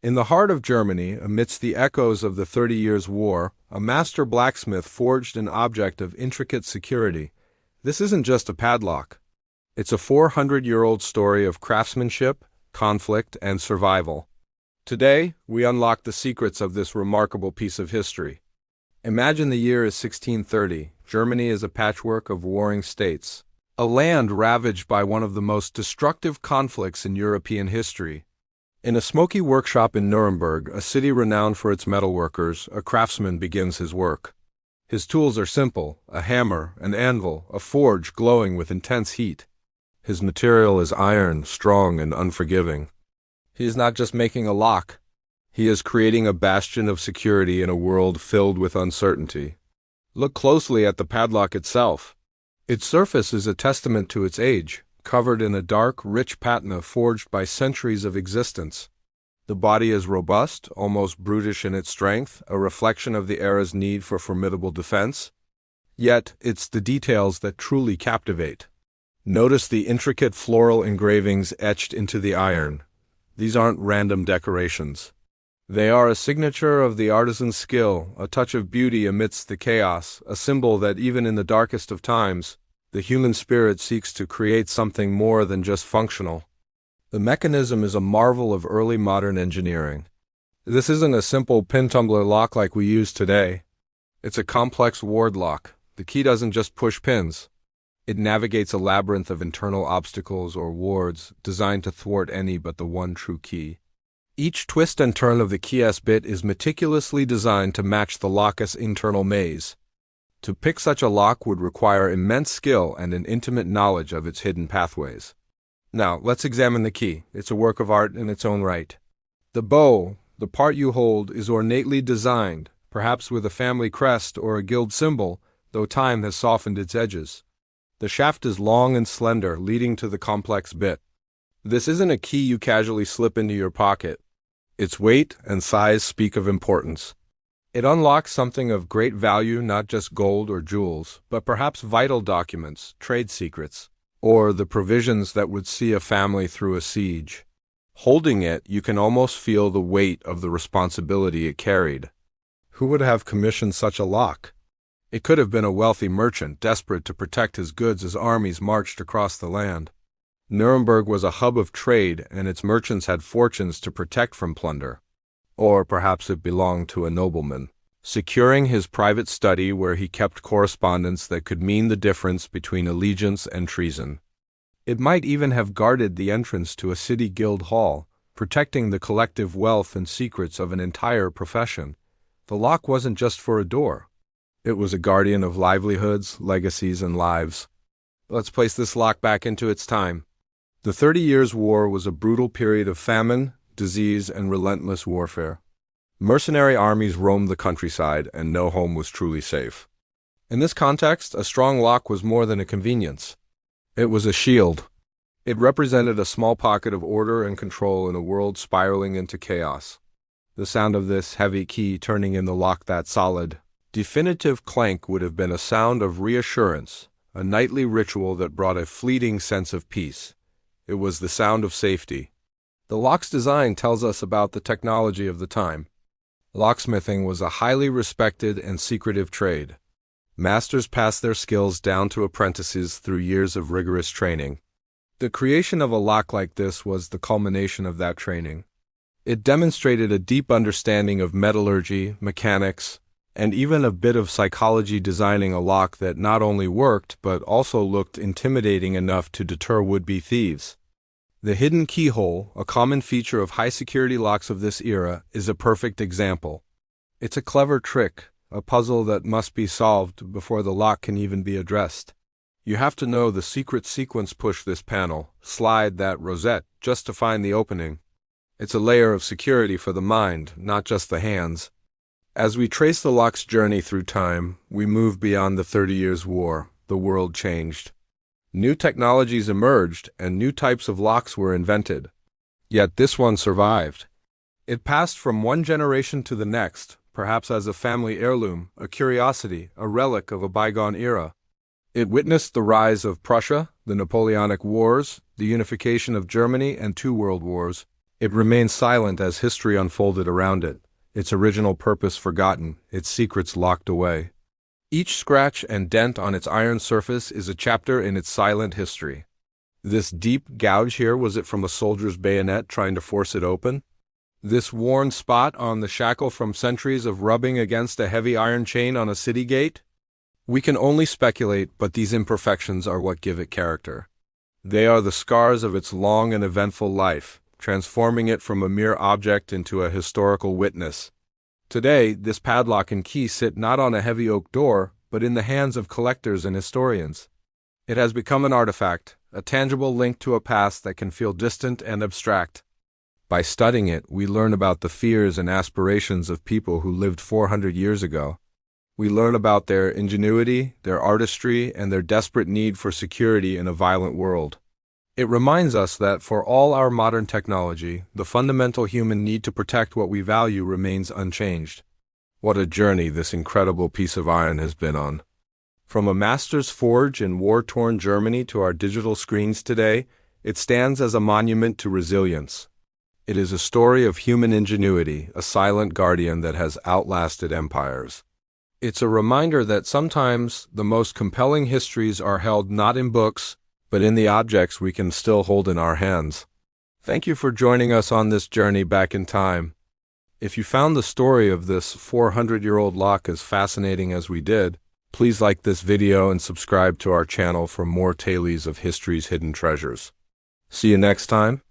In the heart of Germany, amidst the echoes of the 30 Years' War, a master blacksmith forged an object of intricate security. This isn't just a padlock. It's a 400-year-old story of craftsmanship, conflict, and survival. Today, we unlock the secrets of this remarkable piece of history. Imagine the year is 1630. Germany is a patchwork of warring states, a land ravaged by one of the most destructive conflicts in European history. In a smoky workshop in Nuremberg, a city renowned for its metalworkers, a craftsman begins his work. His tools are simple: a hammer, an anvil, a forge glowing with intense heat. His material is iron, strong and unforgiving. He is not just making a lock. He is creating a bastion of security in a world filled with uncertainty. Look closely at the padlock itself. Its surface is a testament to its age, covered in a dark, rich patina forged by centuries of existence. The body is robust, almost brutish in its strength, a reflection of the era's need for formidable defense. Yet, it's the details that truly captivate. Notice the intricate floral engravings etched into the iron. These aren't random decorations. They are a signature of the artisan's skill, a touch of beauty amidst the chaos, a symbol that even in the darkest of times, the human spirit seeks to create something more than just functional. The mechanism is a marvel of early modern engineering. This isn't a simple pin-tumbler lock like we use today. It's a complex ward lock. The key doesn't just push pins. It navigates a labyrinth of internal obstacles or wards designed to thwart any but the one true key. Each twist and turn of the key-S bit is meticulously designed to match the lock's internal maze. To pick such a lock would require immense skill and an intimate knowledge of its hidden pathways. Now, let's examine the key. It's a work of art in its own right. The bow, the part you hold, is ornately designed, perhaps with a family crest or a guild symbol, though time has softened its edges. The shaft is long and slender, leading to the complex bit. This isn't a key you casually slip into your pocket. Its weight and size speak of importance. It unlocks something of great value, not just gold or jewels, but perhaps vital documents, trade secrets, or the provisions that would see a family through a siege. Holding it, you can almost feel the weight of the responsibility it carried. Who would have commissioned such a lock? It could have been a wealthy merchant desperate to protect his goods as armies marched across the land. Nuremberg was a hub of trade, and its merchants had fortunes to protect from plunder. Or perhaps it belonged to a nobleman, securing his private study where he kept correspondence that could mean the difference between allegiance and treason. It might even have guarded the entrance to a city guild hall, protecting the collective wealth and secrets of an entire profession. The lock wasn't just for a door. It was a guardian of livelihoods, legacies, and lives. Let's place this lock back into its time. The 30 Years' War was a brutal period of famine, disease, and relentless warfare. Mercenary armies roamed the countryside, and no home was truly safe. In this context, a strong lock was more than a convenience. It was a shield. It represented a small pocket of order and control in a world spiraling into chaos. The sound of this heavy key turning in the lock, that solid, definitive clank, would have been a sound of reassurance, a nightly ritual that brought a fleeting sense of peace. It was the sound of safety. The lock's design tells us about the technology of the time. Locksmithing was a highly respected and secretive trade. Masters passed their skills down to apprentices through years of rigorous training. The creation of a lock like this was the culmination of that training. It demonstrated a deep understanding of metallurgy, mechanics, and even a bit of psychology, designing a lock that not only worked but also looked intimidating enough to deter would-be thieves. The hidden keyhole, a common feature of high-security locks of this era, is a perfect example. It's a clever trick, a puzzle that must be solved before the lock can even be addressed. You have to know the secret sequence: push this panel, slide that rosette, just to find the opening. It's a layer of security for the mind, not just the hands. As we trace the lock's journey through time, we move beyond the 30 Years' War. The world changed. New technologies emerged, and new types of locks were invented. Yet this one survived. It passed from one generation to the next, perhaps as a family heirloom, a curiosity, a relic of a bygone era. It witnessed the rise of Prussia, the Napoleonic Wars, the unification of Germany, and 2 world wars. It remained silent as history unfolded around it, its original purpose forgotten, its secrets locked away. Each scratch and dent on its iron surface is a chapter in its silent history. This deep gouge here, was it from a soldier's bayonet trying to force it open? This worn spot on the shackle from centuries of rubbing against a heavy iron chain on a city gate? We can only speculate, but these imperfections are what give it character. They are the scars of its long and eventful life, transforming it from a mere object into a historical witness. Today, this padlock and key sit not on a heavy oak door, but in the hands of collectors and historians. It has become an artifact, a tangible link to a past that can feel distant and abstract. By studying it, we learn about the fears and aspirations of people who lived 400 years ago. We learn about their ingenuity, their artistry, and their desperate need for security in a violent world. It reminds us that for all our modern technology, the fundamental human need to protect what we value remains unchanged. What a journey this incredible piece of iron has been on. From a master's forge in war-torn Germany to our digital screens today, it stands as a monument to resilience. It is a story of human ingenuity, a silent guardian that has outlasted empires. It's a reminder that sometimes the most compelling histories are held not in books, but in the objects we can still hold in our hands. Thank you for joining us on this journey back in time. If you found the story of this 400-year-old lock as fascinating as we did, please like this video and subscribe to our channel for more tales of history's hidden treasures. See you next time.